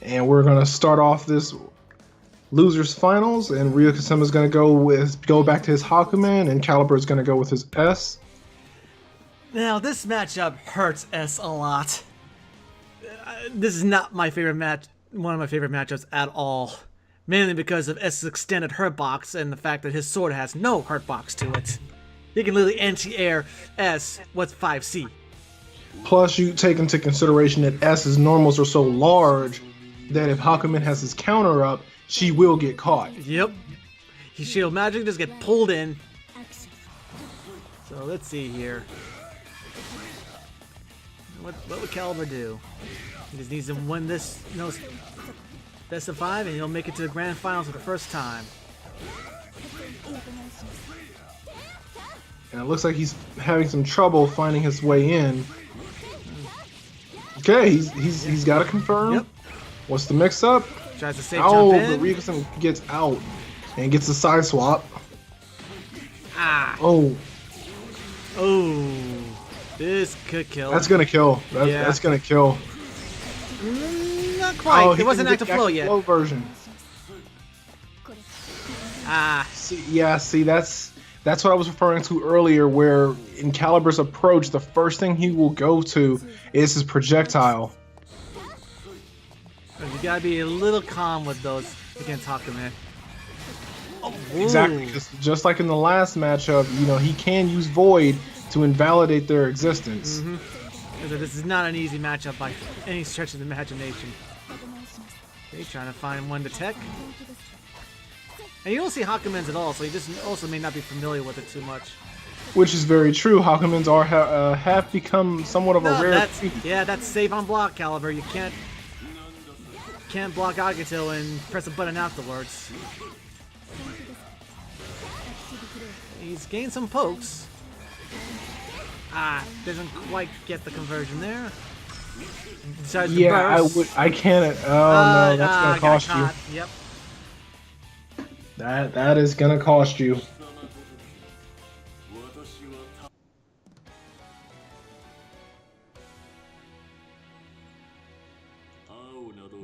And we're gonna start off this losers finals, and Ryukasim is gonna go back to his Hakumen, and Calibur is gonna go with his S. Now this matchup hurts S a lot. This is not my favorite one of my favorite matchups at all. Mainly because of S's extended hurt box and the fact that his sword has no hurt box to it. He can literally anti-air S with 5C. Plus, you take into consideration that S's normals are so large that if Hakumen has his counter up, she will get caught. Yep. She'll magically just get pulled in. So let's see here. What would Calibur do? He just needs to win this, best of 5, and he'll make it to the grand finals for the first time. And it looks like he's having some trouble finding his way in. Okay, he's got to confirm. Yep. What's the mix-up? Tries to safe jump in. But Ryukasim gets out and gets a side swap. Ah. Oh. This could kill. That's gonna kill. That's gonna kill. Not quite. It wasn't active flow yet. Flow version. See, that's what I was referring to earlier, where in Calibur's approach, the first thing he will go to is his projectile. You gotta be a little calm with those against Hakumen. Exactly, just like in the last matchup, he can use Void to invalidate their existence. This is not an easy matchup by any stretch of the imagination. Okay, trying to find one to tech. And you don't see Hakumens at all, so you just also may not be familiar with it too much. Which is very true. Hakumens have become somewhat of a rare. That's safe on block, Calibur. You can't block Agato and press a button afterwards. He's gained some pokes. Doesn't quite get the conversion there. I can't. Oh no, that's gonna cost you. Yep. That is gonna cost you.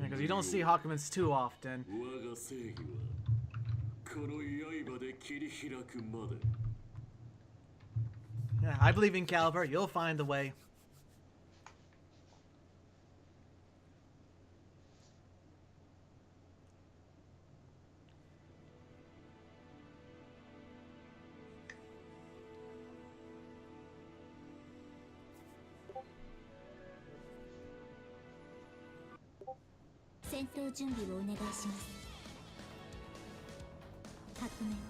Because you don't see Hakumens too often. Yeah, I believe in Calibur. You'll find the way.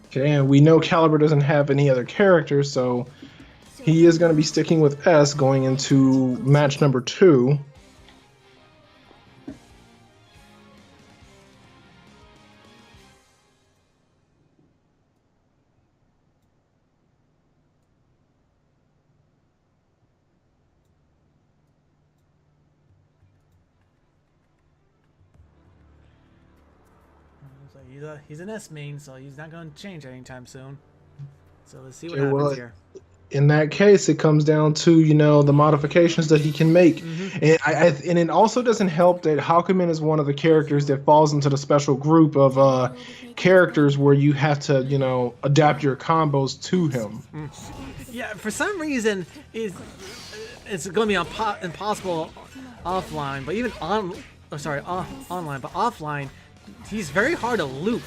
Okay, and we know Calibur doesn't have any other characters, so he is going to be sticking with S going into match number 2. He's an S main, so he's not going to change anytime soon. So let's see what happens here. In that case, it comes down to the modifications that he can make, and it also doesn't help that Hakumen is one of the characters that falls into the special group of characters where you have to adapt your combos to him. Yeah, for some reason it's going to be impossible offline, but even online, but offline, he's very hard to loop.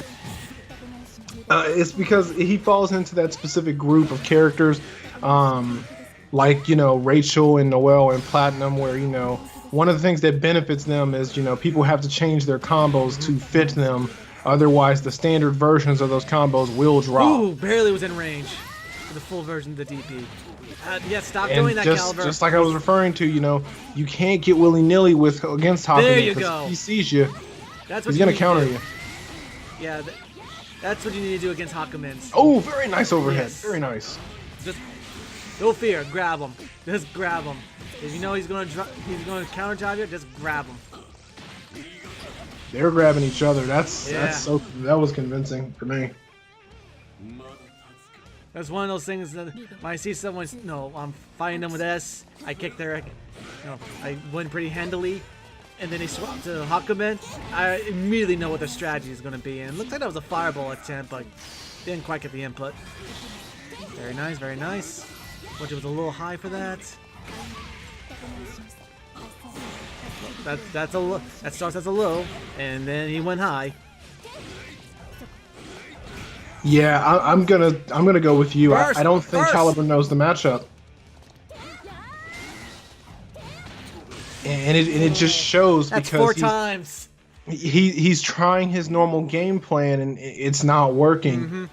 It's because he falls into that specific group of characters, like Rachel and Noelle and Platinum, where one of the things that benefits them is people have to change their combos to fit them. Otherwise, the standard versions of those combos will drop. Ooh, barely was in range for the full version of the DP. Stop doing that, Calibur. Just like I was referring to, you can't get willy-nilly against Hakumen. There you go. If he sees you, he's gonna counter you. Yeah. That's what you need to do against Hakumens. Oh, very nice overhead. Yes. Very nice. Just no fear. Grab him. Just grab him. If you know he's going to counter drive you, just grab him. They're grabbing each other. That was convincing for me. That's one of those things that when I see someone, I'm fighting them with S, I kick their, I win pretty handily. and then he swapped to Hakumen, I immediately know what their strategy is going to be. And it looks like that was a fireball attempt, but didn't quite get the input. Very nice, very nice. Which was a little high for that. That's a low. That starts as a low, and then he went high. Yeah, I'm gonna go with you. I don't think Calibur knows the matchup, and it just shows That's because 4 times. He's trying his normal game plan and it's not working. Mm-hmm.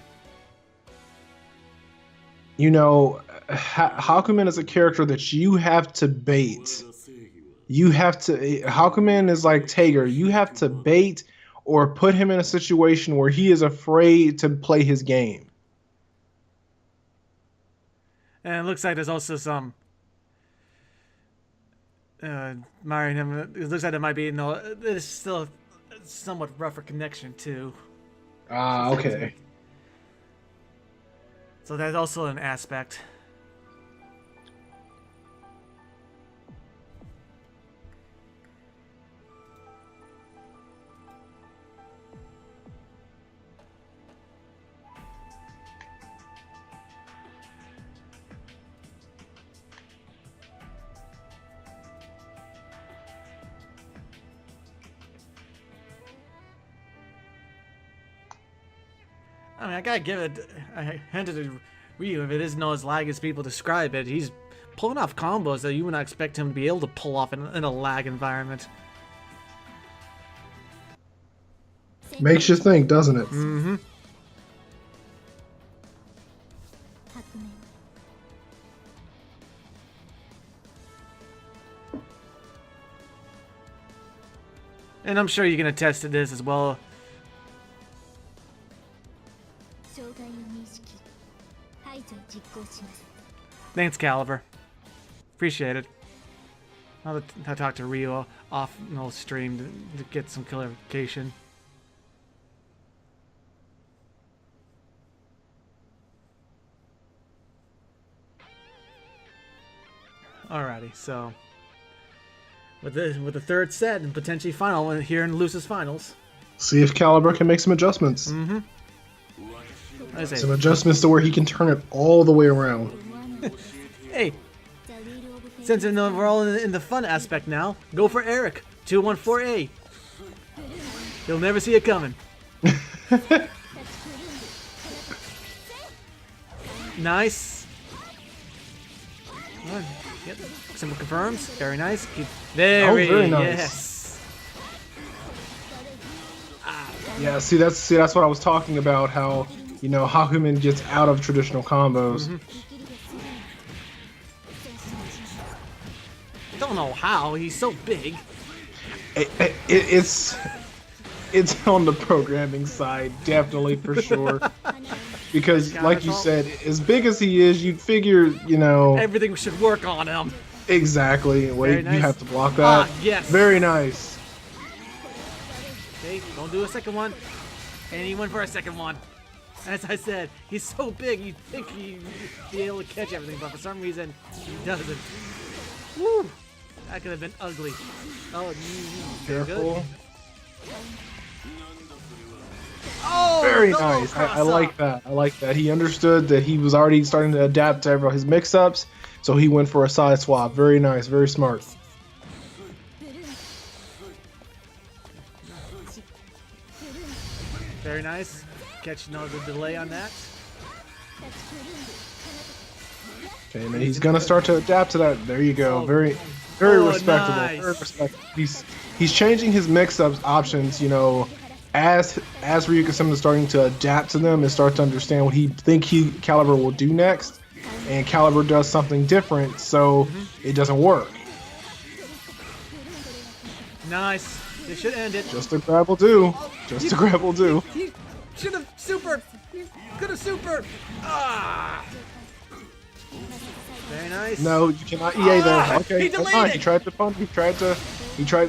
You know, Hakumen is a character that you have to bait. You have to. Hakumen is like Tager. You have to bait or put him in a situation where he is afraid to play his game. And it looks like there's also some marrying him. It looks like there might be there's still a somewhat rougher connection too. Okay. So that's also an aspect. I mean, I gotta give it a hint to Ryu. If it isn't as lag as people describe it, he's pulling off combos that you would not expect him to be able to pull off in a lag environment. Makes you think, doesn't it? Mm-hmm. And I'm sure you can attest to this as well. Thanks, Calibur. Appreciate it. I'll talk to Ryu off no stream to get some clarification. Alrighty, so with the third set and potentially final here in Lucis Finals. See if Calibur can make some adjustments. Mm-hmm. Some adjustments to where he can turn it all the way around. Hey, since we're all in the fun aspect now, go for Eric, 214A. He'll never see it coming. Nice. Yep. Symbol confirms. Very nice. Very nice. Yes. Yeah, see that's what I was talking about, how, you know, Hakumen gets out of traditional combos. Mm-hmm. Don't know how. He's so big. It's on the programming side, definitely, for sure. Because, like you said, as big as he is, you'd figure, you know, everything should work on him. Exactly. Wait, nice. You have to block that. Yes. Very nice. Okay, don't do a second one. And he went for a second one. As I said, he's so big, you'd think he'd be able to catch everything, but for some reason, he doesn't. Woo! That could have been ugly. Oh, careful. Good. Oh, very nice. I like that. I like that. He understood that he was already starting to adapt to his mix-ups, so he went for a side swap. Very nice. Very smart. Very nice. Catching the delay on that. Okay, man, he's gonna start to adapt to that. There you go. Very respectable. Nice. Very respectable. He's changing his mix-ups options. You know, as Ryukasim is starting to adapt to them and start to understand what he Calibur will do next, and Calibur does something different, so it doesn't work. Nice. They should end it. Just a grab will do. Just a grab will do. He should have super. He could have super. Ah. Very nice. No, you cannot EA there. Okay, he that's delayed fine. it. He tried to punt. He tried to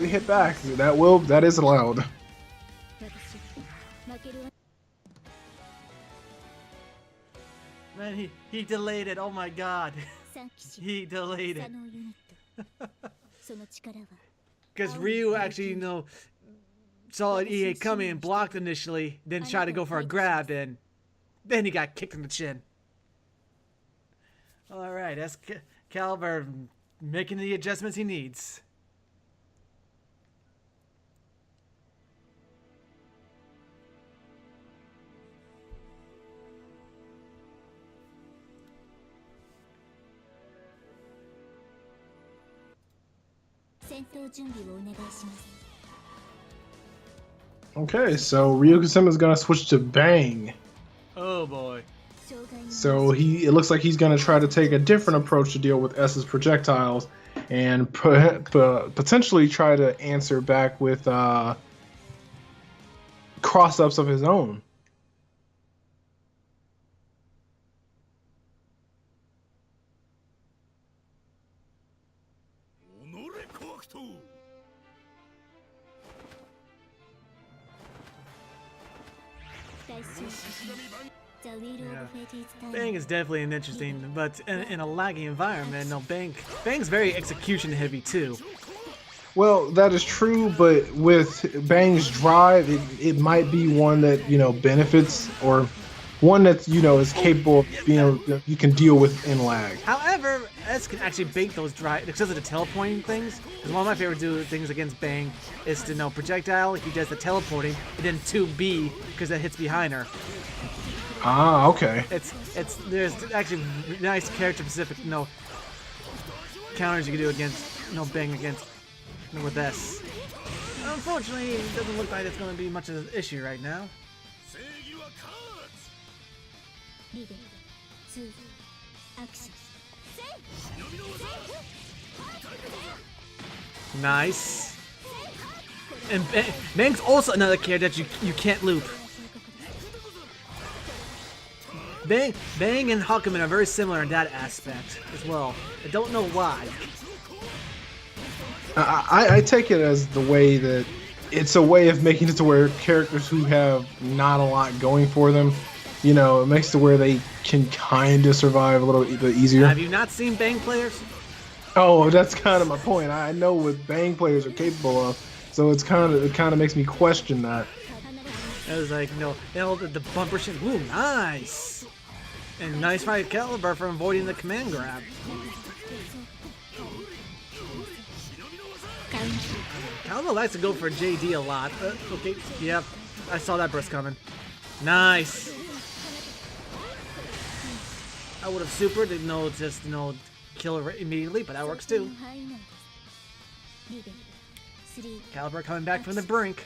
hit back. That is allowed. Man, he delayed it. Oh my god. He delayed it. Because Ryu actually, saw an EA coming and blocked initially, then tried to go for a grab, and then he got kicked in the chin. Alright, EsKalibur making the adjustments he needs. Okay, so Ryukasim is gonna switch to Bang. Oh boy. So it looks like he's gonna try to take a different approach to deal with S's projectiles, and potentially try to answer back with cross-ups of his own. Yeah. Bang is definitely an interesting, but in a laggy environment, no, Bang's very execution heavy too. Well, that is true, but with Bang's drive, it might be one that, benefits, or one that, is capable of being, you can deal with in lag. However, S can actually bait those drive because of the teleporting things. Because one of my favorite things against Bang is to projectile. He does the teleporting, and then 2B because that hits behind her. Ah, okay. There's actually nice character specific counters you can do against Bang against with S. Unfortunately, it doesn't look like it's going to be much of an issue right now. Nice. And Bang's also another character that you can't loop. Bang and Huckman are very similar in that aspect as well. I don't know why. I take it as the way that it's a way of making it to where characters who have not a lot going for them, it makes it to where they can kind of survive a little bit easier. Have you not seen Bang players? Oh, that's kind of my point. I know what Bang players are capable of, so it kind of makes me question that. It was like, the bumper shit. Ooh, nice. And nice fight EsKalibur for avoiding the command grab. EsKalibur likes to go for JD a lot. Okay, yep. I saw that burst coming. Nice. I would have supered to just kill her immediately, but that works too. EsKalibur coming back from the brink.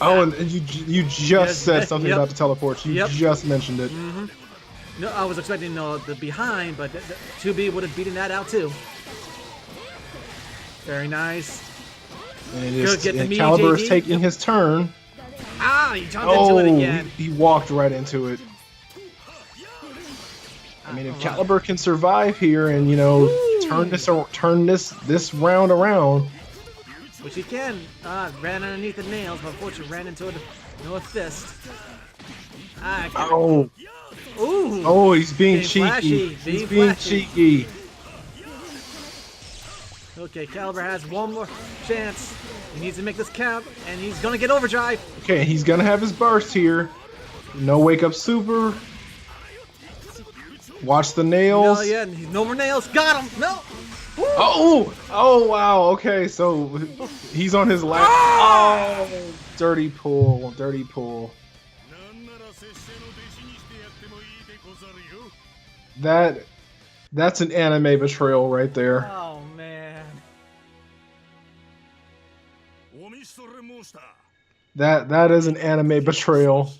Oh, and you just said something about the teleports. You just mentioned it. Mm-hmm. No, I was expecting the behind, but 2B would have beaten that out too. Very nice. And EsKalibur is taking his turn. Ah, he jumped into it again. He walked right into it. I mean, if EsKalibur can survive here and turn this round around. Which he can. Ran underneath the nails, but unfortunately ran into a fist. Ooh. Oh, he's being cheeky. He's being cheeky. Okay, EsKalibur has one more chance. He needs to make this count, and he's gonna get overdrive. Okay, he's gonna have his burst here. No wake up super. Watch the nails. No, yeah, no more nails. Got him. No. Woo. Oh wow, okay, so he's on his last. Oh, dirty pull. That's an anime betrayal right there. Oh man. That is an anime betrayal.